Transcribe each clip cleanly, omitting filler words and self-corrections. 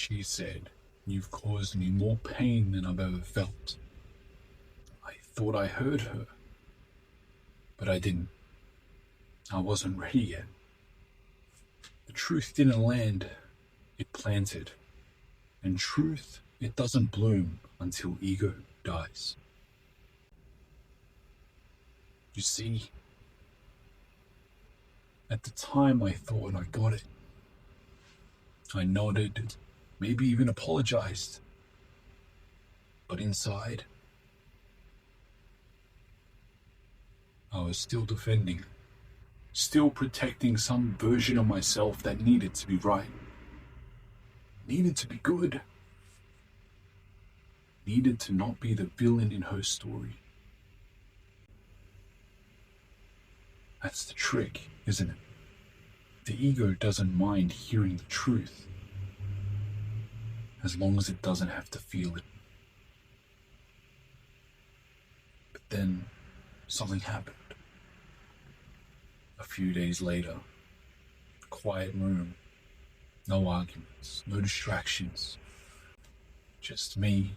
She said, "You've caused me more pain than I've ever felt." I thought I heard her, but I didn't. I wasn't ready yet. The truth didn't land, it planted. And truth, it doesn't bloom until ego dies. You see, at the time I thought I got it. I nodded, maybe even apologized. But inside, I was still defending, still protecting some version of myself that needed to be right, needed to be good, needed to not be the villain in her story. That's the trick, isn't it? The ego doesn't mind hearing the truth, as long as it doesn't have to feel it. But then something happened. A few days later, a quiet room, no arguments, no distractions, just me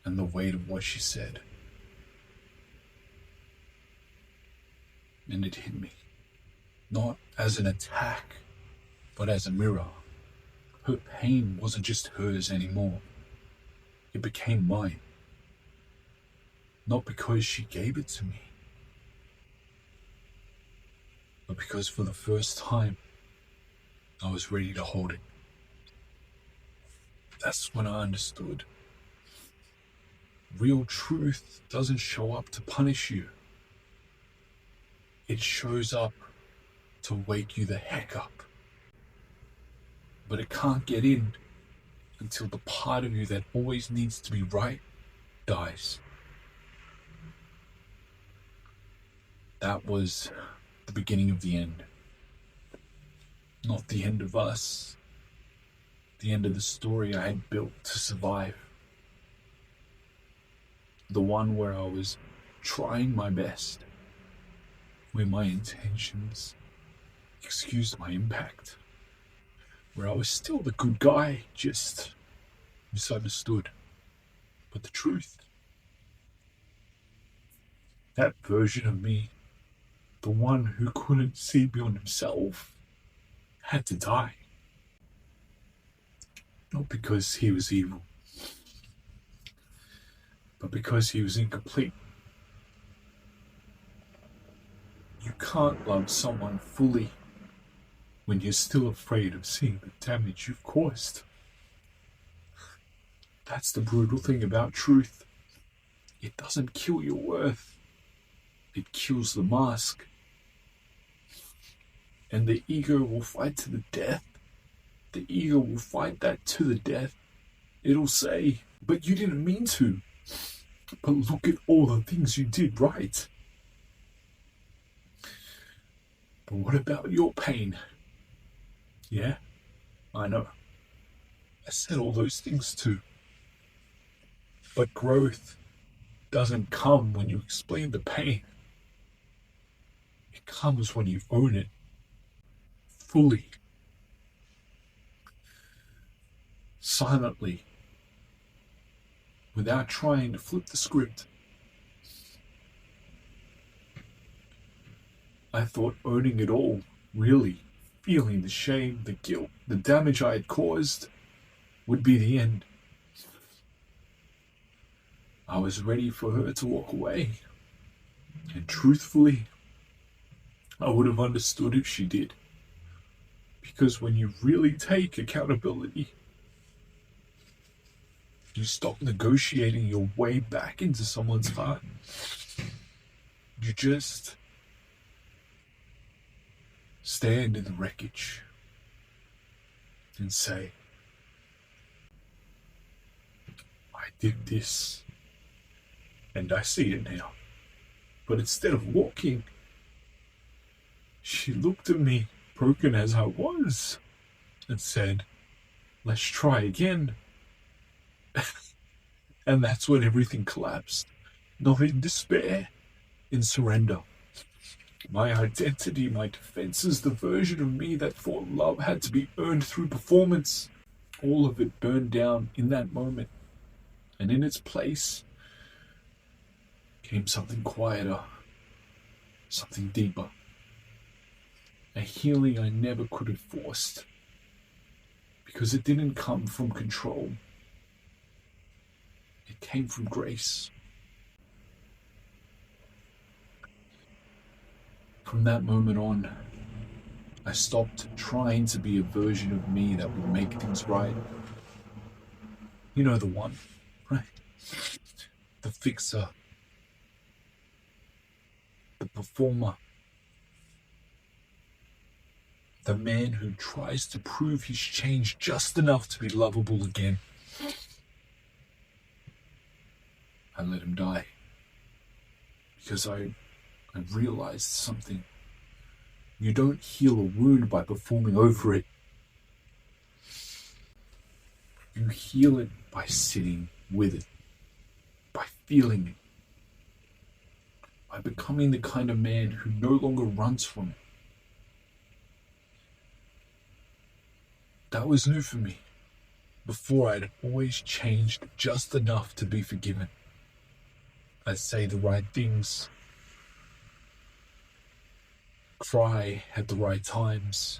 and the weight of what she said. And it hit me, not as an attack, but as a mirror. Her pain wasn't just hers anymore. It became mine. Not because she gave it to me, but because for the first time, I was ready to hold it. That's when I understood. Real truth doesn't show up to punish you. It shows up to wake you the heck up. But it can't get in until the part of you that always needs to be right dies. That was the beginning of the end. Not the end of us. The end of the story I had built to survive. The one where I was trying my best, where my intentions excused my impact, where I was still the good guy, just misunderstood. But the truth, that version of me, the one who couldn't see beyond himself, had to die. Not because he was evil, but because he was incomplete. You can't love someone fully when you're still afraid of seeing the damage you've caused. That's the brutal thing about truth. It doesn't kill your worth. It kills the mask. And the ego will fight to the death. The ego will fight that to the death. It'll say, "But you didn't mean to. But look at all the things you did right." But what about your pain? Yeah, I know. I said all those things too. But growth doesn't come when you explain the pain. It comes when you own it fully, silently, without trying to flip the script. I thought owning it all, really feeling the shame, the guilt, the damage I had caused, would be the end. I was ready for her to walk away. And truthfully, I would have understood if she did. Because when you really take accountability, you stop negotiating your way back into someone's heart. You just stand in the wreckage and say, "I did this, and I see it now." But instead of walking, she looked at me, broken as I was, and said, "Let's try again." And that's when everything collapsed. Not in despair, in surrender. My identity, my defenses, the version of me that thought love had to be earned through performance, All of it burned down in that moment, and in its place came something quieter, something deeper, a healing I never could have forced, because it didn't come from control. It came from grace. From that moment on, I stopped trying to be a version of me that would make things right. You know the one, right? The fixer, the performer, the man who tries to prove he's changed just enough to be lovable again. I let him die because I realized something. You don't heal a wound by performing over it. You heal it by sitting with it, by feeling it, by becoming the kind of man who no longer runs from it. That was new for me. Before, I'd always changed just enough to be forgiven. I'd say the right things, cry at the right times,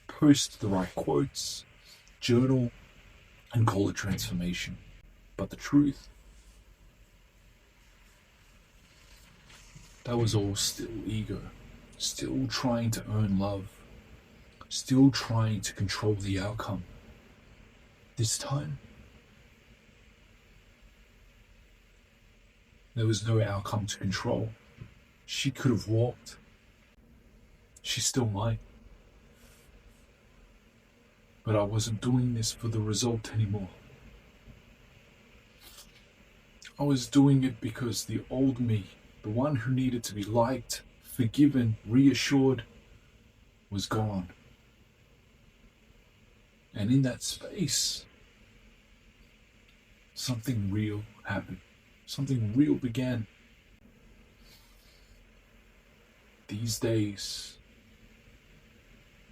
post the right quotes, journal, and call it transformation. But the truth, that was all still ego, still trying to earn love, still trying to control the outcome. This time, there was no outcome to control. She could have walked. She still might. But I wasn't doing this for the result anymore. I was doing it because the old me, the one who needed to be liked, forgiven, reassured, was gone. And in that space, something real happened. Something real began. These days,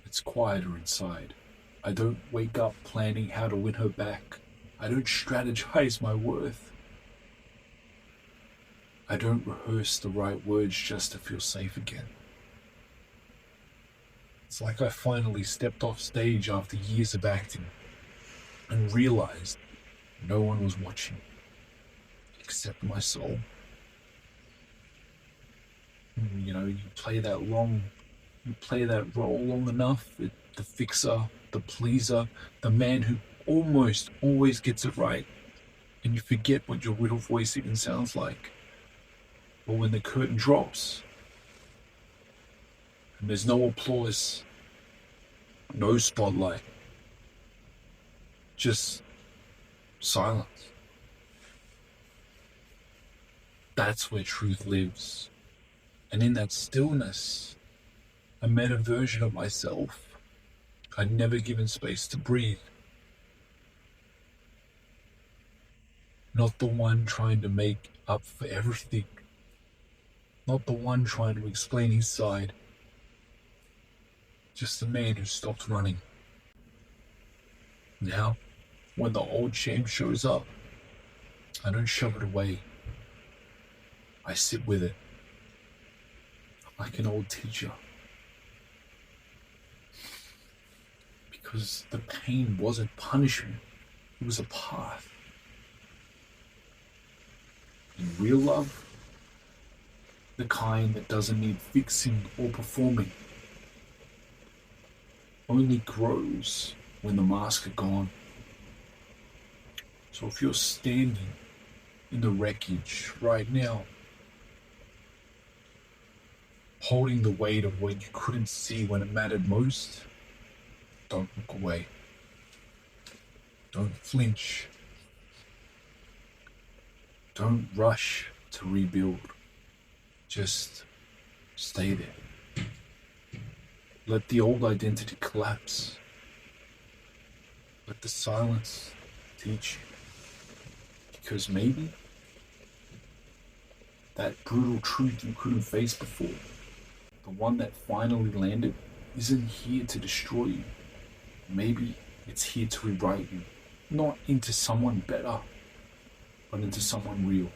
it's quieter inside. I don't wake up planning how to win her back. I don't strategize my worth. I don't rehearse the right words just to feel safe again. It's like I finally stepped off stage after years of acting and realized no one was watching except my soul. You play that role long enough, the fixer, the pleaser, the man who almost always gets it right, and you forget what your real voice even sounds like. But when the curtain drops, and there's no applause, no spotlight, just silence. That's where truth lives. And in that stillness, I met a version of myself I'd never given space to breathe. Not the one trying to make up for everything. Not the one trying to explain his side. Just the man who stopped running. Now, when the old shame shows up, I don't shove it away. I sit with it. Like an old teacher. Because the pain wasn't punishment. It was a path. In real love, the kind that doesn't need fixing or performing, only grows when the masks are gone. So if you're standing in the wreckage right now, holding the weight of what you couldn't see when it mattered most, don't look away. Don't flinch. Don't rush to rebuild. Just stay there. Let the old identity collapse. Let the silence teach you. Because maybe that brutal truth you couldn't face before, the one that finally landed, isn't here to destroy you. Maybe it's here to rewrite you, not into someone better, but into someone real.